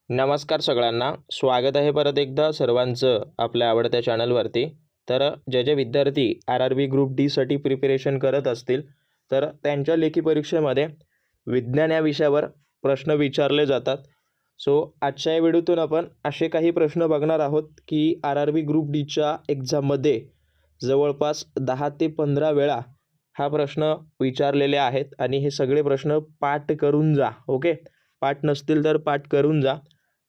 नमस्कार सगळ्यांना. स्वागत आहे परत एकदा सर्वांचं आपल्या आवडत्या चॅनलवरती. तर जे विद्यार्थी RRB ग्रुप डीसाठी प्रिपरेशन करत असतील तर त्यांच्या लेखी परीक्षेमध्ये विज्ञान या विषयावर प्रश्न विचारले जातात. सो आजच्या या व्हिडिओतून आपण असे काही प्रश्न बघणार आहोत की RRB ग्रुप डीच्या एक्झाममध्ये जवळपास 10 ते 15 वेळा हा प्रश्न विचारलेले आहेत आणि हे सगळे प्रश्न पाठ करून जा. ओके, पाठ नसतील तर पाठ करून जा.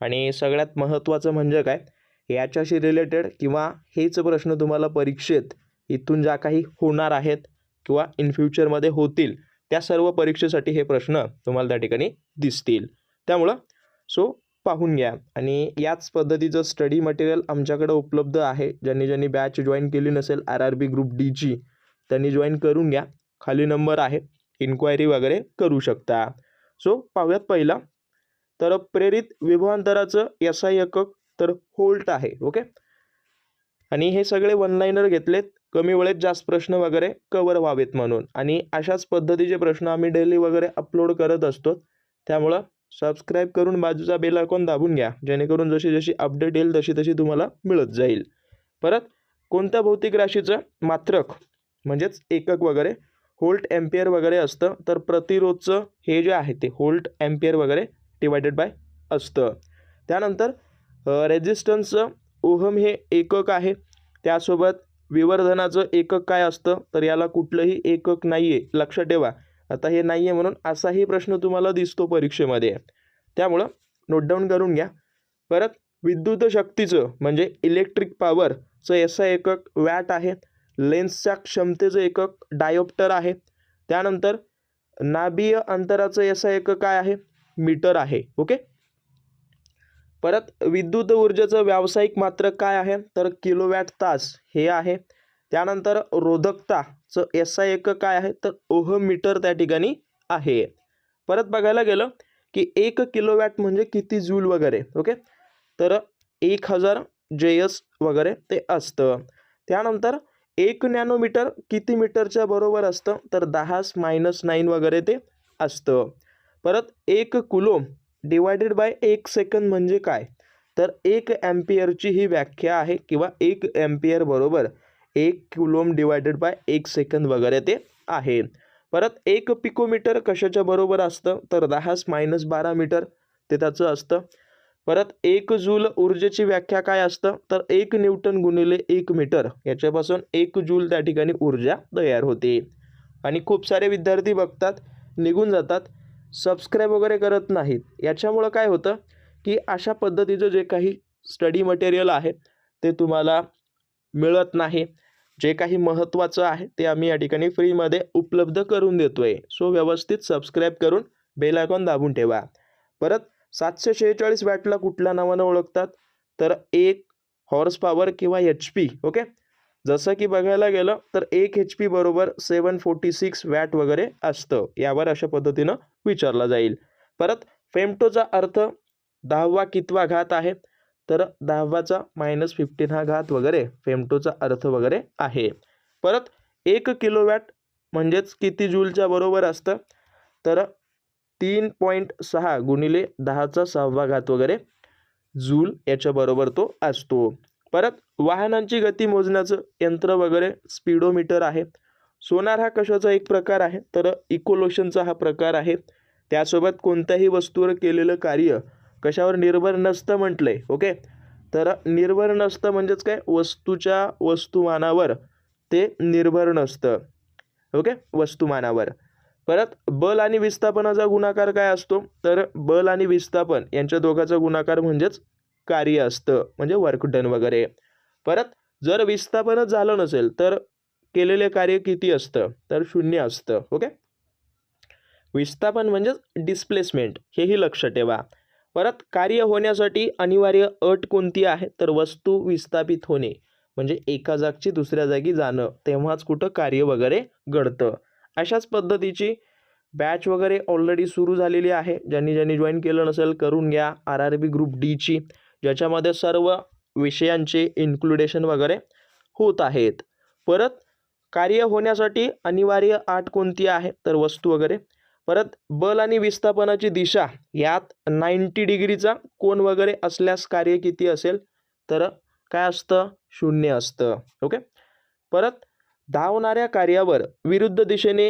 आणि सगळ्यात महत्त्वाचं म्हणजे काय, याच्याशी रिलेटेड किंवा हेच प्रश्न तुम्हाला परीक्षेत इथून ज्या काही होणार आहेत किंवा इन फ्युचरमध्ये होतील त्या सर्व परीक्षेसाठी हे प्रश्न तुम्हाला त्या ठिकाणी दिसतील. त्यामुळं पाहून घ्या. आणि याच पद्धतीचं स्टडी मटेरियल आमच्याकडे उपलब्ध आहे. ज्यांनी बॅच जॉईन केली नसेल RRB ग्रुप डीची त्यांनी जॉईन करून घ्या. खाली नंबर आहे, इन्क्वायरी वगैरे करू शकता. पाहूयात पहिला. तर प्रेरित विभवांतराचं SI एकक तर व्होल्ट आहे. ओके, आणि हे सगळे वन लाईनर घेतलेत कमी वेळेत जास्त प्रश्न वगैरे कव्हर व्हावेत म्हणून. आणि अशाच पद्धतीचे प्रश्न आम्ही डेली वगैरे अपलोड करत असतो. त्यामुळं सबस्क्राईब करून बाजूचा बेल आयकॉन दाबून घ्या, जेणेकरून जशी जशी अपडेट येईल तशी तशी तुम्हाला मिळत जाईल. परत कोणत्या भौतिक राशीचं मात्रक म्हणजेच एकक वगैरे व्होल्ट एम्पियर वगैरे असतं, तर प्रतिरोधचं हे जे आहे ते व्होल्ट एम्पियर वगैरे डिवायडेड बाय असतं. त्यानंतर रेझिस्टन्सचं ओहम हे एकक आहे. त्यासोबत विवर्धनाचं एकक काय असतं, तर याला कुठलंही एकक नाही आहे, लक्षात ठेवा. आता हे नाही आहे म्हणून असाही प्रश्न तुम्हाला दिसतो परीक्षेमध्ये, त्यामुळं नोट डाऊन करून घ्या. परत विद्युत शक्तीचं म्हणजे इलेक्ट्रिक पॉवरचं SI एकक वॅट आहे. लेन्सच्या क्षमतेचं एकक डायोप्टर आहे. त्यानंतर नाभिय अंतराचं SI एकक काय आहे, मीटर आहे. ओके, परत विद्युत ऊर्जेचं व्यावसायिक मात्रक काय आहे, तर किलोवॅट तास हे आहे. त्यानंतर रोधकताचं SI एकक काय आहे, तर ओहम मीटर त्या ठिकाणी आहे. परत बघायला गेलं की 1 किलोवॅट म्हणजे किती जूल वगैरे. ओके, तर 1000 JS वगैरे ते असतं. त्यानंतर 1 नॅनोमीटर किती मीटरच्या बरोबर असतं, तर 10⁻⁹ वगैरे ते असतं. परत 1 कुलोम डिवायडेड बाय 1 सेकंद म्हणजे काय, तर 1 ॲम्पियरची ही व्याख्या आहे किंवा 1 ॲम्पियर बरोबर 1 कुलोम डिवायडेड बाय 1 सेकंद वगैरे ते आहे. परत 1 पिकोमीटर कशाच्या बरोबर असतं, तर 10⁻12 मीटर ते त्याचं असतं. परत 1 जूल ऊर्जेची व्याख्या काय असतं, तर 1 न्यूटन गुणिले 1 मीटर याच्यापासून 1 जूल त्या ठिकाणी ऊर्जा तयार होते. आणि खूप सारे विद्यार्थी बघतात निघून जातात, सबस्क्राईब वगैरे करत नाहीत. याच्यामुळं काय होतं की अशा पद्धतीचं जे काही स्टडी मटेरियल आहे ते तुम्हाला मिळत नाही. जे काही महत्त्वाचं आहे ते आम्ही या ठिकाणी फ्रीमध्ये उपलब्ध करून देतो आहे. व्यवस्थित सबस्क्राईब करून बेल आयकॉन दाबून ठेवा. परत 746 वॅटला कुठल्या नावानं ओळखतात, तर 1 हॉर्स पॉवर किंवा HP. ओके, जसं की बघायला गेलं तर 1 HP बरोबर 746 वॅट वगैरे असतं. यावर अशा पद्धतीनं विचारला जाईल. परत फेमटोचा अर्थ 10वा कितवा घात आहे, तर 10चा -15 हा घात वगैरे फेमटोचा अर्थ वगैरे आहे. परत 1 किलोवॅट म्हणजेच किती जूलच्या बरोबर असतं, तर 3.6 गुणिले 10⁶ घात वगैरे जूल याच्या बरोबर तो असतो. परत वाहनांची गती मोजण्याचं यंत्र वगैरे स्पीडोमीटर आहे. सोनार हा कशाचा एक प्रकार आहे, तर इकोलोशनचा हा प्रकार आहे. त्यासोबत कोणत्याही वस्तूवर केलेलं कार्य कशावर निर्भर नसतं म्हटलंय. ओके, तर निर्भर नसतं म्हणजेच काय, वस्तूच्या वस्तुमानावर ते निर्भर नसतं. ओके, वस्तुमानावर. परत बल आणि विस्थापनाचा गुणाकार काय असतो, तर बल आणि विस्थापन यांच्या दोघांचा गुणाकार म्हणजेच कार्य असतं, म्हणजे वर्क डन वगैरे. परत जर विस्थापनच झालं नसेल तर केलेले कार्य किती असतं, तर 0 असतं. ओके, विस्थापन म्हणजेच डिस्प्लेसमेंट हेही लक्षात ठेवा. परत कार्य होण्यासाठी अनिवार्य अट कोणती आहे, तर वस्तू विस्थापित होणे म्हणजे एका जागची दुसऱ्या जागी जाणं, तेव्हाच कुठं कार्य वगैरे घडतं. अशाच पद्धतीची बॅच वगैरे ऑलरेडी सुरू झालेली आहे. ज्यांनी जॉईन केलं नसेल करून घ्या RRB ग्रुप डीची, ज्याच्यामध्ये सर्व विषयांचे इन्क्लुडेशन वगैरे होत आहेत. परत कार्य होण्यासाठी अनिवार्य अट कोणती आहे, तर वस्तू वगैरे परत बल आणि विस्थापनाची दिशा यात 90 डिग्रीचा कोन वगैरे असल्यास कार्य किती असेल, तर काय असतं, 0 असतं. ओके. परत धावणाऱ्या कार्यावर विरुद्ध दिशेने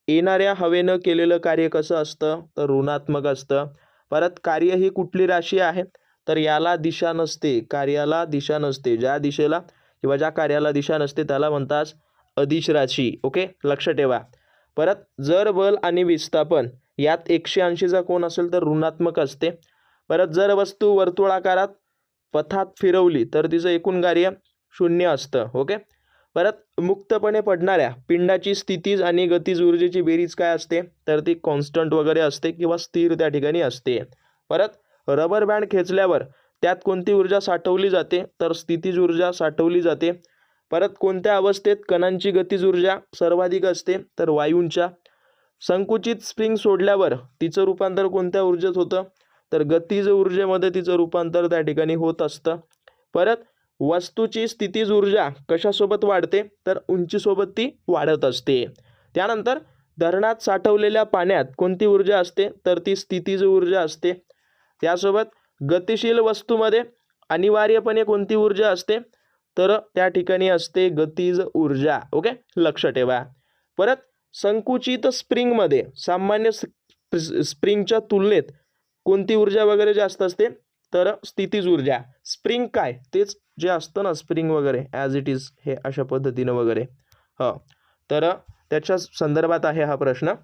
येणाऱ्या हवेनं केलेलं कार्य कसं असतं, तर ऋणात्मक असतं. परत कार्य ही कुठली राशी आहे, तर याला दिशा नसते, कार्याला दिशा नसते. ज्या दिशेला किंवा ज्या कार्याला दिशा नसते त्याला म्हणतात अदिश राशी. ओके, लक्ष ठेवा. परत जर बल आणि विस्थापन यात 180चा कोन असेल तर ऋणात्मक असते. परत जर वस्तू वर्तुळाकारात पथात फिरवली तर तिचं एकूण कार्य 0 असतं. ओके. परत मुक्तपणे पडणाऱ्या पिंडाची स्थितीज आणि गतीज ऊर्जेची बेरीज काय असते, तर ती कॉन्स्टंट वगैरे असते किंवा स्थिर त्या ठिकाणी असते. परत रबर बँड खेचल्यावर त्यात कोणती ऊर्जा साठवली जाते, तर स्थितीज ऊर्जा साठवली जाते. परत कोणत्या अवस्थेत कणांची गतीज ऊर्जा सर्वाधिक असते, तर वायूंच्या. संकुचित स्प्रिंग सोडल्यावर तिचं रूपांतर कोणत्या ऊर्जेत होतं, तर गतीज ऊर्जेमध्ये तिचं रूपांतर त्या ठिकाणी होत असतं. परत वस्तूची स्थितीज ऊर्जा कशासोबत वाढते, तर उंचीसोबत ती वाढत असते. त्यानंतर धरणात साठवलेल्या पाण्यात कोणती ऊर्जा असते, तर ती स्थितीज ऊर्जा असते. त्यासोबत गतिशील वस्तूमध्ये अनिवार्यपणे कोणती ऊर्जा असते, तर त्या ठिकाणी असते गतीज ऊर्जा. ओके, लक्ष ठेवा. परत संकुचित स्प्रिंगमध्ये सामान्य स्प्रिंगच्या तुलनेत कोणती ऊर्जा वगैरे जास्त असते, तर स्थितीज ऊर्जा. स्प्रिंग काय, तेच जे असतं ना स्प्रिंग वगैरे ॲज इट इज, हे अशा पद्धतीनं वगैरे. तर त्याच्या संदर्भात आहे हा प्रश्न.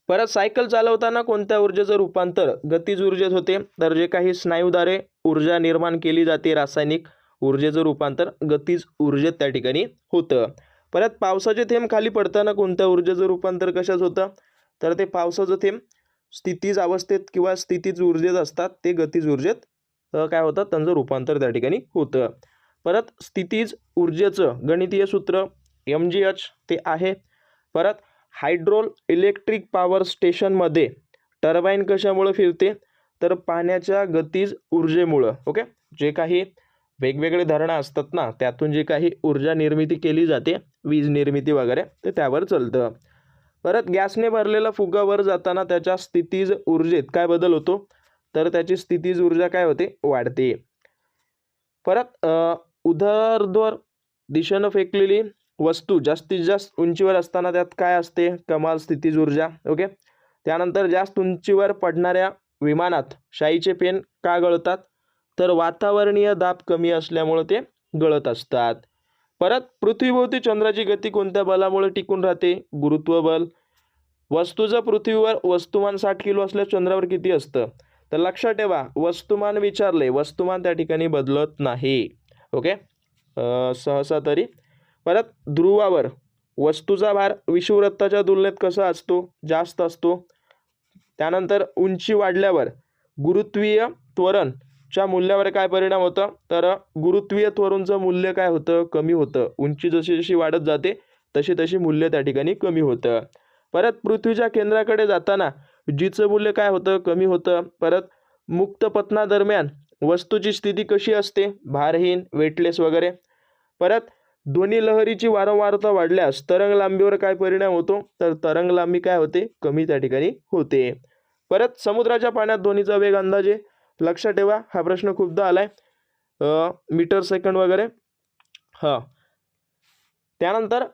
परत सायकल चालवताना कोणत्या ऊर्जेचं रूपांतर गतीज ऊर्जेत होते, तर जे काही स्नायूद्वारे ऊर्जा निर्माण केली जाते रासायनिक ऊर्जेचं रूपांतर गतीज ऊर्जेत त्या ठिकाणी होतं. परत पावसाचे थेंब खाली पडताना कोणत्या ऊर्जेचं रूपांतर कशात होतं, तर ते पावसाचं थेंब स्थितीज अवस्थेत किंवा स्थितीज ऊर्जेत असतात, ते गतीज ऊर्जेत काय होतं, त्यांचं रूपांतर त्या ठिकाणी होतं. परत स्थितीज ऊर्जेचं गणितीय सूत्र mgh ते आहे. परत हायड्रोल इलेक्ट्रिक पॉवर स्टेशनमध्ये टर्बाईन कशामुळे फिरते, तर पाण्याच्या गतीज ऊर्जेमुळं. ओके, जे काही वेगवेगळे धरणं असतात ना, त्यातून जे काही ऊर्जा निर्मिती केली जाते, वीज निर्मिती वगैरे, ते त्यावर चालतं. परत गॅसने भरलेला फुगा वर जाताना त्याच्या स्थितीज ऊर्जेत काय बदल होतो, तर त्याची स्थितीज ऊर्जा काय होते, वाढते. परत ऊर्ध्वाधर दिशेनं फेकलेली वस्तू जास्तीत जास्त उंचीवर असताना त्यात काय असते, कमाल स्थितीज ऊर्जा. ओके. त्यानंतर जास्त उंचीवर पडणाऱ्या विमानात शाईचे पेन का गळतात, तर वातावरणीय दाब कमी असल्यामुळे ते गळत असतात. परत पृथ्वीभोवती चंद्राची गती कोणत्या बलामुळे टिकून राहते, गुरुत्व बल. वस्तूचं पृथ्वीवर वस्तुमान 60 किलो असल्यास चंद्रावर किती असतं, तर लक्षात ठेवा वस्तुमान विचारले, वस्तुमान त्या ठिकाणी बदलत नाही. ओके, सहसा तरी. परत ध्रुवावर वस्तूचा भार विषुववृत्ताच्या तुलनेत कसा असतो, जास्त असतो. त्यानंतर उंची वाढल्यावर गुरुत्वीय त्वरणच्या मूल्यावर काय परिणाम होतं, तर गुरुत्वीय त्वरणचं मूल्य काय होतं, कमी होतं. उंची जशी जशी वाढत जाते तशी तशी मूल्य त्या ठिकाणी कमी होतं. परत पृथ्वीच्या केंद्राकडे जाताना जीचं मूल्य काय होतं, कमी होतं. परत मुक्त पतनादरम्यान वस्तूची स्थिती कशी असते, भारहीन, वेटलेस वगैरे. परत ध्वनी लहरीची वारंवारता वाढल्यास तरंग लांबीवर काय परिणाम होतो, तर तरंग लांबी काय होते, कमी त्या ठिकाणी होते. परत समुद्राच्या पाण्यात ध्वनीचा वेग अंदाजे, लक्षात ठेवा हा प्रश्न खूपदा आलाय, मीटर सेकंड वगैरे. त्यानंतर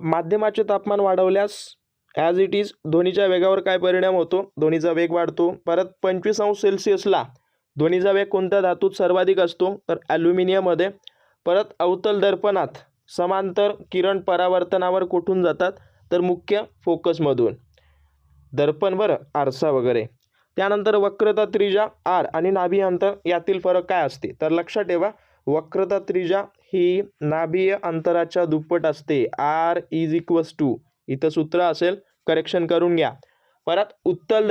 माध्यमाचे तापमान वाढवल्यास ॲज इट इज ध्वनीच्या वेगावर काय परिणाम होतो, ध्वनीचा वेग वाढतो. परत 25°C ध्वनीचा वेग कोणत्या धातूत सर्वाधिक असतो, तर ॲल्युमिनियममध्ये. परत अवतल दर्पणात समांतर किरण परावर्तनावर कुठून जातात, तर मुख्य फोकसमधून. दर्पण बरं, आरसा वगैरे. त्यानंतर वक्रता त्रिज्या आर आणि नाभीय अंतर यातील फरक काय असते, तर लक्षात ठेवा वक्रता त्रिज्या ही नाभीय अंतराच्या दुप्पट असते. आर इज इक्वल्स टू, इथं सूत्र असेल, करेक्शन करून घ्या. परत उत्तल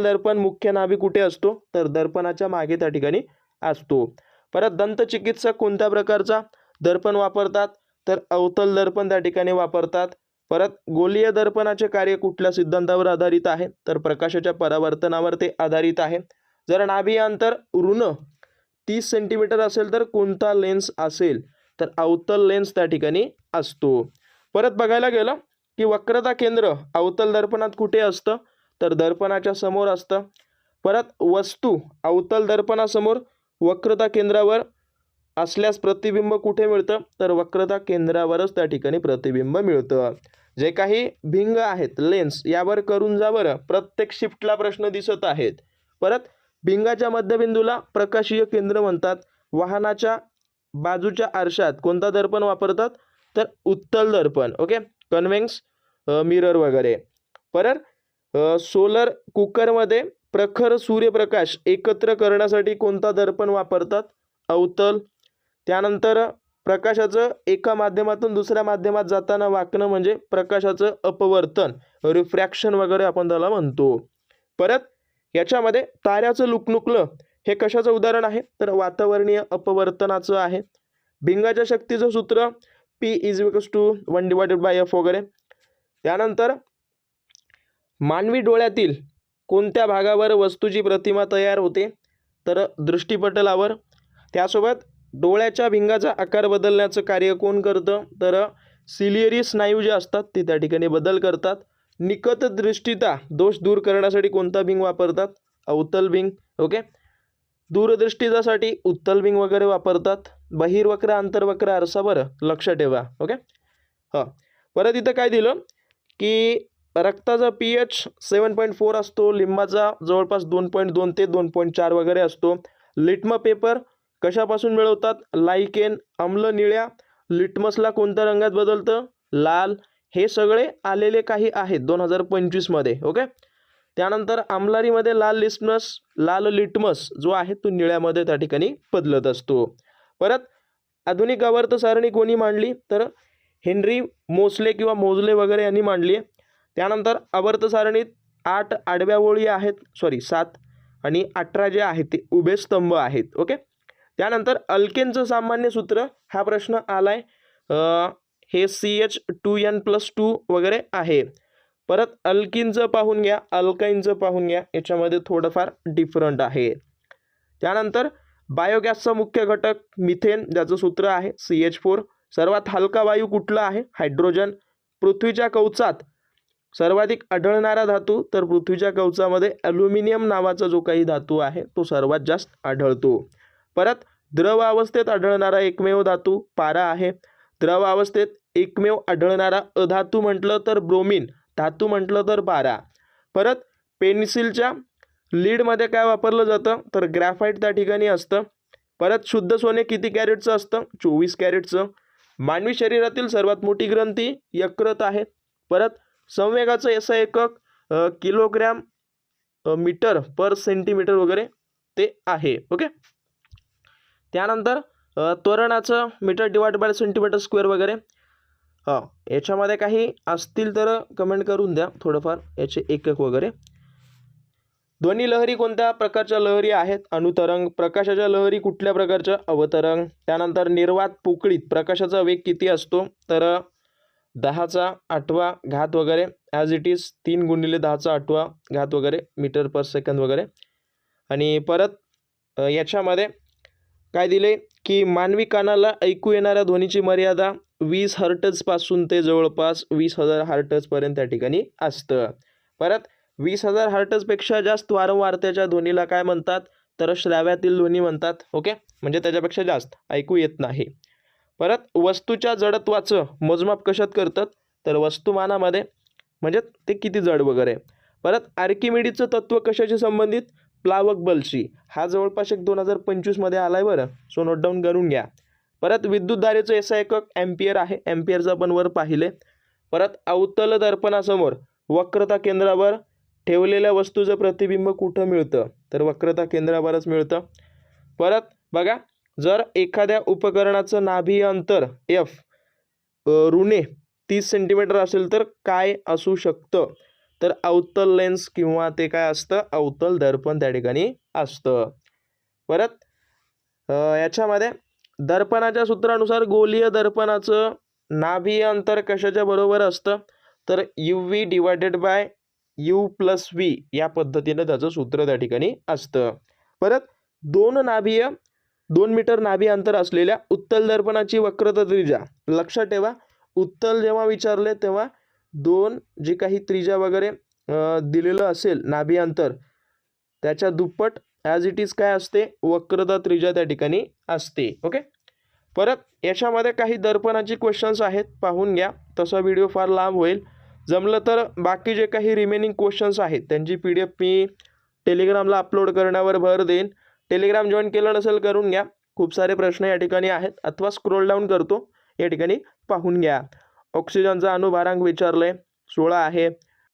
दर्पण मुख्य नाभी कुठे असतो, तर दर्पणाच्या मागे त्या ठिकाणी असतो. परत दंतचिकित्सक कोणत्या प्रकारचा दर्पण वापरतात, तर अवतल दर्पण त्या ठिकाणी वापरतात. परत गोलीय दर्पणाचे कार्य कुठल्या सिद्धांतावर आधारित आहे, तर प्रकाशाच्या परावर्तनावर ते आधारित आहे. जर नाभीय अंतर ऋण 30 सेंटीमीटर असेल तर कोणता लेन्स असेल, तर अवतल लेन्स त्या ठिकाणी असतो. परत बघायला गेलं की वक्रता केंद्र अवतल दर्पणात कुठे असतं, तर दर्पणाच्या समोर असतं. परत वस्तू अवतल दर्पणासमोर वक्रता केंद्रावर असल्यास प्रतिबिंब कुठे मिळतं, तर वक्रता केंद्रावरच त्या ठिकाणी प्रतिबिंब मिळतं. जे काही भिंग आहेत लेन्स यावर करून जा बरं, प्रत्येक शिफ्टला प्रश्न दिसत आहेत. परत भिंगाच्या मध्यबिंदूला प्रकाशीय केंद्र म्हणतात. वाहनाच्या बाजूच्या आरशात कोणता दर्पण वापरतात, तर उत्तल दर्पण. ओके, कन्व्हेक्स मिरर वगैरे. परत सोलर कुकरमध्ये प्रखर सूर्यप्रकाश एकत्र करण्यासाठी कोणता दर्पण वापरतात, अवतल. त्यानंतर प्रकाशाचं एका माध्यमातून दुसऱ्या माध्यमात जाताना वाकणं म्हणजे प्रकाशाचं अपवर्तन, रिफ्रॅक्शन वगैरे आपण त्याला म्हणतो. परत याच्यामध्ये ताऱ्याचं लुकलुकलं हे कशाचं उदाहरण आहे, तर वातावरणीय अपवर्तनाचं आहे. भिंगाच्या शक्तीचं सूत्र P = 1/F वगैरे. त्यानंतर मानवी डोळ्यातील कोणत्या भागावर वस्तूची प्रतिमा तयार होते, तर दृष्टिपटलावर. त्यासोबत डोळ्याच्या भिंगाचा आकार बदलण्याचं कार्य कोण करतं, तर सिलियरी स्नायू जे असतात ते त्या ठिकाणी बदल करतात. निकट दृष्टिता दोष दूर करण्यासाठी कोणता भिंग वापरतात, अवतल भिंग. ओके, दूरदृष्टितासाठी उत्तल भिंग वगैरे वापरतात. बहिर्वक्र आंतरवक्र आरसा बरं लक्ष ठेवा. ओके, हां. परत इथं काय दिलं की रक्ताचा pH 7.4 असतो, लिंबाचा जवळपास 2.2 ते 2.4 वगैरे असतो. लिटमस पेपर कशापासून मिळवतात, लाइकेन. आम्ल निळ्या लिटमसला कोणत्या रंगात बदलतं, लाल. हे सगळे आलेले काही आहेत 2025 मध्ये. ओके, त्यानंतर आम्लारीमध्ये लाल लिटमस जो आहे तो निळ्यामध्ये त्या ठिकाणी बदलत असतो. परत आधुनिक आवर्त सारणी कोणी मांडली, तर हेनरी मोसले किंवा मोजले वगैरे यांनी मांडली. त्यानंतर आवर्त सारणीत 8 आडव्या ओळी आहेत, 7 आणि 18 जे आहेत ते उभे स्तंभ आहेत. ओके, त्यानंतर अल्केनचं सामान्य सूत्र हा प्रश्न आलाय, हे CH2N+2 वगैरे आहे. परत अल्किनचं पाहून घ्या, अल्काईनचं पाहून घ्या, याच्यामध्ये थोडंफार डिफरंट आहे. त्यानंतर बायोगॅसचा मुख्य घटक मिथेन, ज्याचं सूत्र आहे CH4. सर्वात हलका वायू कुठला आहे, हायड्रोजन. पृथ्वीच्या कवचात सर्वाधिक आढळणारा धातू, तर पृथ्वीच्या कवचामध्ये ॲल्युमिनियम नावाचा जो काही धातू आहे तो सर्वात जास्त आढळतो. परत द्रव अवस्थेत आढळणारा एकमेव धातू पारा आहे. द्रव अवस्थेत एकमेव आढळणारा अधातू म्हटलं तर ब्रोमिन, धातू म्हटलं तर पारा. परत पेन्सिलच्या लीडमध्ये काय वापरलं जातं, तर ग्रॅफाईट त्या ठिकाणी असतं. परत शुद्ध सोने किती कॅरेटचं असतं, 24 कॅरेटचं. मानवी शरीरातील सर्वात मोठी ग्रंथी यकृत आहे. परत संवेगाचं SI एकक किलोग्रॅम मीटर पर सेंटीमीटर वगैरे ते आहे. ओके, त्यानंतर त्वरणाचं मीटर / सेंटीमीटर स्क्वेअर वगैरे. याच्यामध्ये काही असतील तर कमेंट करून द्या थोडंफार याचे एकक वगैरे. ध्वनी लहरी कोणत्या प्रकारच्या लहरी आहेत, अनुतरंग. प्रकाशाच्या लहरी कुठल्या प्रकारच्या, अवतरंग. त्यानंतर निर्वात पोकळीत प्रकाशाचा वेग किती असतो, तर 10⁸ घात वगैरे, ॲज इट इज 3 × 10⁸ घात वगैरे मीटर पर सेकंद वगैरे. आणि परत याच्यामध्ये काय दिले की मानवी कानाला ऐकू येणाऱ्या ध्वनीची मर्यादा 20 हर्ट्झपासून ते जवळपास 20,000 हर्ट्झपर्यंत त्या ठिकाणी असतं. परत 20,000 हर्ट्झपेक्षा जास्त वारंवारतेच्या ध्वनीला काय म्हणतात, तर श्राव्यातील ध्वनी म्हणतात. ओके, म्हणजे त्याच्यापेक्षा जास्त ऐकू येत नाही. परत वस्तूच्या जडत्वाचं मोजमाप कशात करतात, तर वस्तुमानामध्ये, म्हणजे ते किती जड वगैरे. परत आर्किमिडीजचं तत्व कशाशी संबंधित, प्लावक बलशी. हा जवळपास 2025 मध्ये आलाय बरं, सो नोट डाऊन करून घ्या. परत विद्युतधारेचं SI एकक एम्पियर आहे, एम्पियरचं आपण वर पाहिले. परत अवतल दर्पणासमोर वक्रता केंद्रावर ठेवलेल्या वस्तूचं प्रतिबिंब कुठं मिळतं, तर वक्रता केंद्रावरच मिळतं. परत बघा, जर एखाद्या उपकरणाचं नाभीय अंतर F ऋणे 30 सेंटीमीटर असेल तर काय असू शकतं, तर अवतल लेन्स किंवा ते काय असतं, अवतल दर्पण त्या ठिकाणी असतं. परत याच्यामध्ये दर्पणाच्या सूत्रानुसार गोलीय दर्पणाचं नाभीय अंतर कशाच्या बरोबर असतं, तर UV / U+V या पद्धतीनं त्याचं सूत्र त्या ठिकाणी असतं. परत 2 मीटर नाभी अंतर असलेल्या उत्तल दर्पणाची वक्रता त्रिज्या लक्षात ठेवा. उत्तल जेव्हा विचारले तेव्हा 2 जे काही त्रिज्या वगैरे दिलेलं असेल नाभी अंतर त्याच्या दुप्पट ॲज इट इज काय असते, वक्रता त्रिज्या त्या ठिकाणी असते. ओके. परत याच्यामध्ये काही दर्पणाचे क्वेश्चन्स आहेत, पाहून घ्या. तसा व्हिडिओ फार लांब होईल. जमलं तर बाकी जे काही रिमेनिंग क्वेश्चन्स आहेत त्यांची PDF मी टेलिग्रामला अपलोड करण्यावर भर देईन. टेलिग्राम जॉईन केलं नसेल करून घ्या. खूप सारे प्रश्न या ठिकाणी आहेत, अथवा स्क्रोल डाऊन करतो, या ठिकाणी पाहून घ्या. ऑक्सिजनचा अणुभारांक विचारलंय 16 आहे.